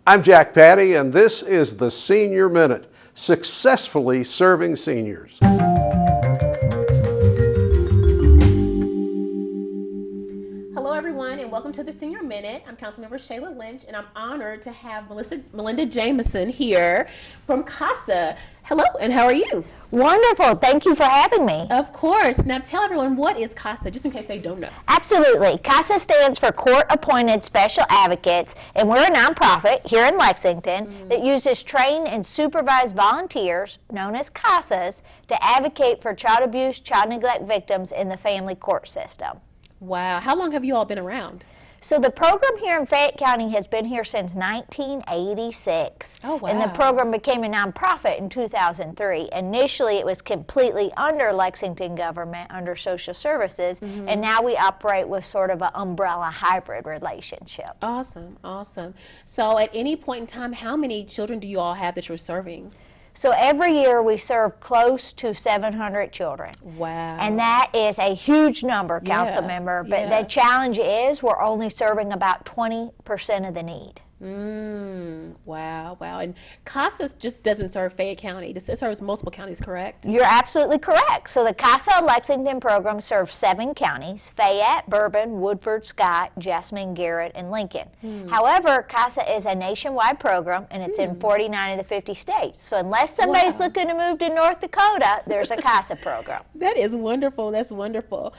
I'm Jack Patty, and this is the Senior Minute, successfully serving seniors. Hello everyone, and welcome to the Senior Minute. I'm Councilmember Shayla Lynch, and I'm honored to have Melinda Jameson here from CASA. Hello, and how are you? Wonderful. Thank you for having me. Of course. Now tell everyone, what is CASA, just in case they don't know. Absolutely. CASA stands for Court-Appointed Special Advocates, and we're a nonprofit here in Lexington that uses trained and supervised volunteers, known as CASAs, to advocate for child abuse, child neglect victims in the family court system. Wow. How long have you all been around? So the program here in Fayette County has been here since 1986. Oh, wow. And the program became a nonprofit in 2003. Initially, it was completely under Lexington government, under social services, and now we operate with sort of an umbrella hybrid relationship. Awesome, awesome. So at any point in time, how many children do you all have that you're serving? So every year we serve close to 700 children. Wow. And that is a huge number, council member. But the challenge is we're only serving about 20% of the need. Wow, wow. And CASA just doesn't serve Fayette County. It serves multiple counties, correct? You're absolutely correct. So the CASA Lexington program serves 7 counties: Fayette, Bourbon, Woodford, Scott, Jasmine, Garrett, and Lincoln. However, CASA is a nationwide program, and it's in 49 of the 50 states. So unless somebody's looking to move to North Dakota, there's a CASA program. That is wonderful. That's wonderful.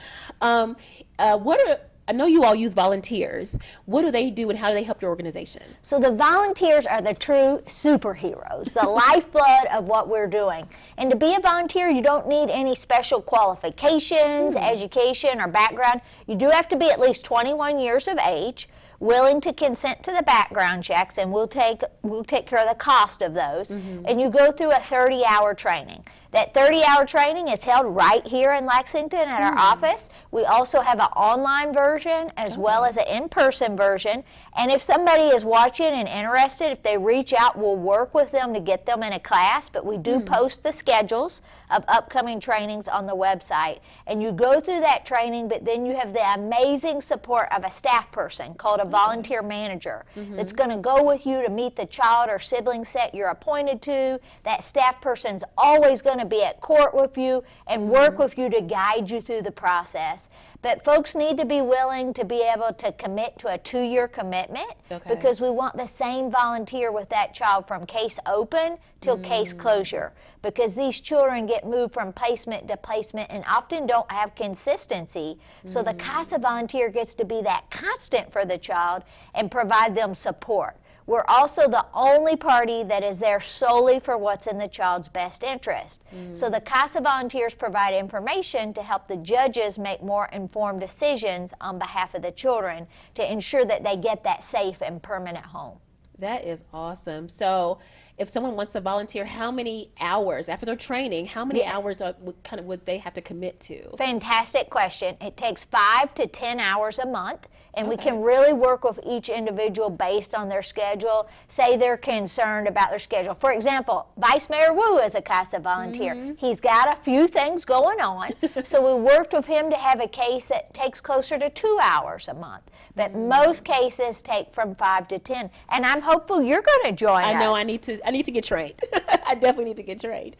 I know you all use volunteers. What do they do, and how do they help your organization? So the volunteers are the true superheroes, the lifeblood of what we're doing. And to be a volunteer, you don't need any special qualifications, education, or background. You do have to be at least 21 years of age, willing to consent to the background checks, and we'll take care of the cost of those. And you go through a 30-hour training. That 30-hour training is held right here in Lexington at our office. We also have an online version as well as an in-person version. And if somebody is watching and interested, if they reach out, we'll work with them to get them in a class. But we do post the schedules of upcoming trainings on the website. And you go through that training, but then you have the amazing support of a staff person called a volunteer manager that's going to go with you to meet the child or sibling set you're appointed to. That staff person's always going to be at court with you and work with you to guide you through the process. But folks need to be willing to be able to commit to a 2-year commitment because we want the same volunteer with that child from case open till case closure, because these children get moved from placement to placement and often don't have consistency. So the CASA volunteer gets to be that constant for the child and provide them support. We're also the only party that is there solely for what's in the child's best interest. So the CASA volunteers provide information to help the judges make more informed decisions on behalf of the children to ensure that they get that safe and permanent home. That is awesome. So if someone wants to volunteer, how many hours after their training, how many hours would they have to commit to? Fantastic question. It takes 5 to 10 hours a month, and we can really work with each individual based on their schedule. Say they're concerned about their schedule. For example, Vice Mayor Wu is a CASA volunteer. He's got a few things going on, so we worked with him to have a case that takes closer to 2 hours a month. But most cases take from 5 to 10, and I'm hopeful you're going to join us. I know I need to get trained. I definitely need to get trained.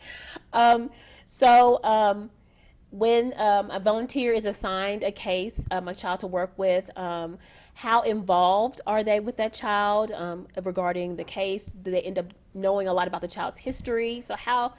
When a volunteer is assigned a case, a child to work with, how involved are they with that child regarding the case? Do they end up knowing a lot about the child's history? So how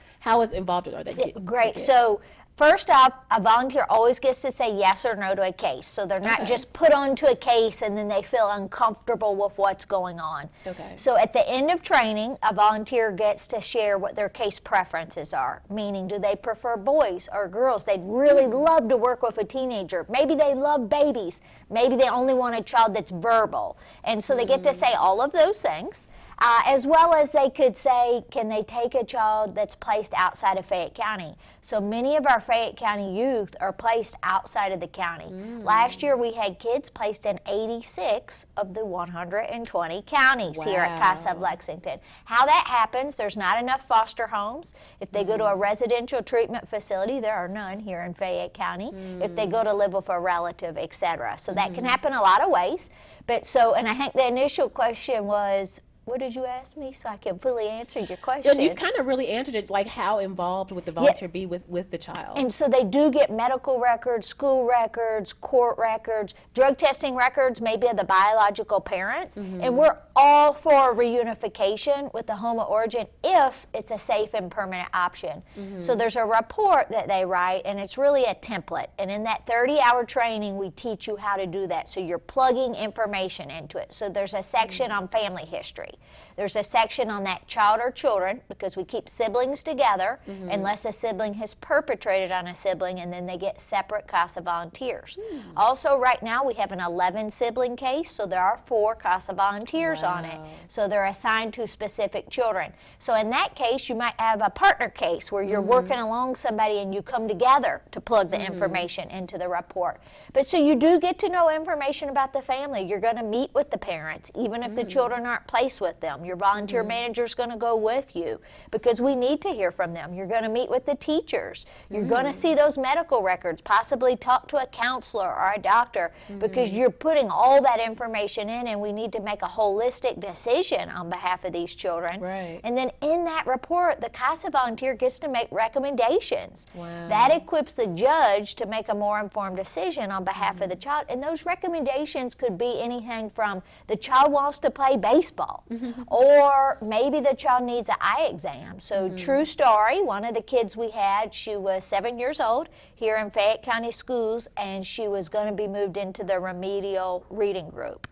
involved are they? Great. So first off, a volunteer always gets to say yes or no to a case. So they're not just put onto a case and then they feel uncomfortable with what's going on. So at the end of training, a volunteer gets to share what their case preferences are, meaning do they prefer boys or girls? They'd really love to work with a teenager. Maybe they love babies. Maybe they only want a child that's verbal. And so they get to say all of those things. As well as they could say, can they take a child that's placed outside of Fayette County? So many of our Fayette County youth are placed outside of the county. Last year we had kids placed in 86 of the 120 counties here at CASA of Lexington. How that happens, there's not enough foster homes. If they go to a residential treatment facility, there are none here in Fayette County. If they go to live with a relative, etc. So that can happen a lot of ways. But so, and I think the initial question was, What did you ask me so I can fully answer your question? You've kind of really answered it, like how involved would the volunteer be with the child? And so they do get medical records, school records, court records, drug testing records, maybe of the biological parents. And we're all for reunification with the home of origin if it's a safe and permanent option. So there's a report that they write, and it's really a template. And in that 30-hour training, we teach you how to do that. So you're plugging information into it. So there's a section on family history. There's a section on that child or children, because we keep siblings together unless a sibling has perpetrated on a sibling, and then they get separate CASA volunteers. Also, right now we have an 11 sibling case, so there are 4 CASA volunteers on it. So they're assigned to specific children. So in that case, you might have a partner case where you're working along somebody and you come together to plug the information into the report. But so you do get to know information about the family. You're going to meet with the parents, even if the children aren't placed with them. Your volunteer manager is going to go with you because we need to hear from them. You're going to meet with the teachers. You're going to see those medical records, possibly talk to a counselor or a doctor, because you're putting all that information in, and we need to make a holistic decision on behalf of these children. Right. And then in that report, the CASA volunteer gets to make recommendations. Wow. That equips the judge to make a more informed decision on behalf of the child. And those recommendations could be anything from the child wants to play baseball, or maybe the child needs an eye exam. So true story, one of the kids we had, she was 7 years old here in Fayette County Schools, and she was going to be moved into the remedial reading group.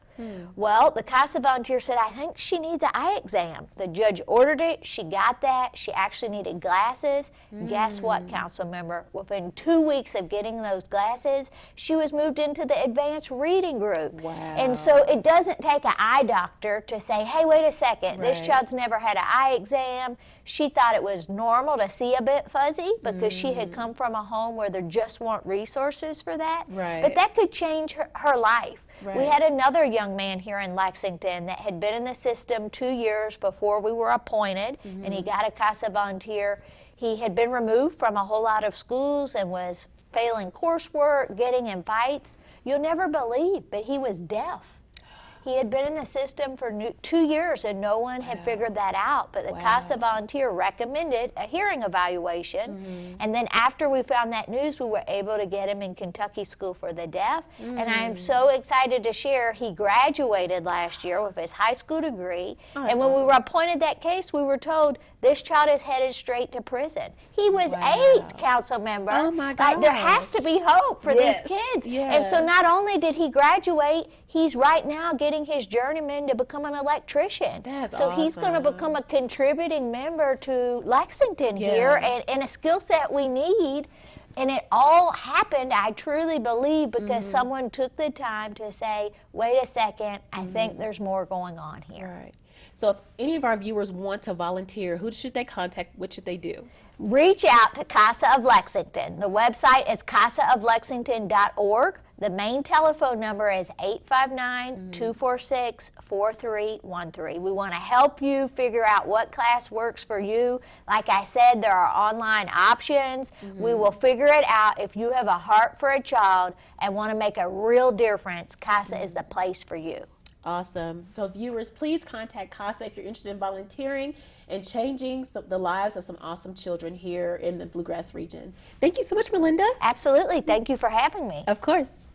Well, the CASA volunteer said, I think she needs an eye exam. The judge ordered it. She got that. She actually needed glasses. Guess what, council member? Within 2 weeks of getting those glasses, she was moved into the advanced reading group. Wow. And so it doesn't take an eye doctor to say, hey, wait a second, this child's never had an eye exam. She thought it was normal to see a bit fuzzy because she had come from a home where there just weren't resources for that. Right. But that could change her life. Right. We had another young man here in Lexington that had been in the system 2 years before we were appointed, and he got a CASA volunteer. He had been removed from a whole lot of schools and was failing coursework, getting in fights. You'll never believe, but he was deaf. He had been in the system for 2 years, and no one had figured that out. But the CASA volunteer recommended a hearing evaluation. And then after we found that news, we were able to get him in Kentucky School for the Deaf. And I am so excited to share he graduated last year with his high school degree. And when we were appointed that case, we were told this child is headed straight to prison. He was 8, council member. Oh my Like, there has to be hope for these kids. And so not only did he graduate, he's right now getting his journeyman to become an electrician. That's so he's going to become a contributing member to Lexington here, and a skill set we need. And it all happened, I truly believe, because someone took the time to say, wait a second, I think there's more going on here. Right. So if any of our viewers want to volunteer, who should they contact? What should they do? Reach out to CASA of Lexington. The website is casaoflexington.org. The main telephone number is 859-246-4313. We want to help you figure out what class works for you. Like I said, there are online options. We will figure it out. If you have a heart for a child and want to make a real difference, CASA is the place for you. Awesome. So viewers, please contact CASA if you're interested in volunteering and changing the lives of some awesome children here in the Bluegrass region. Thank you so much, Melinda. Absolutely. Thank you for having me. Of course.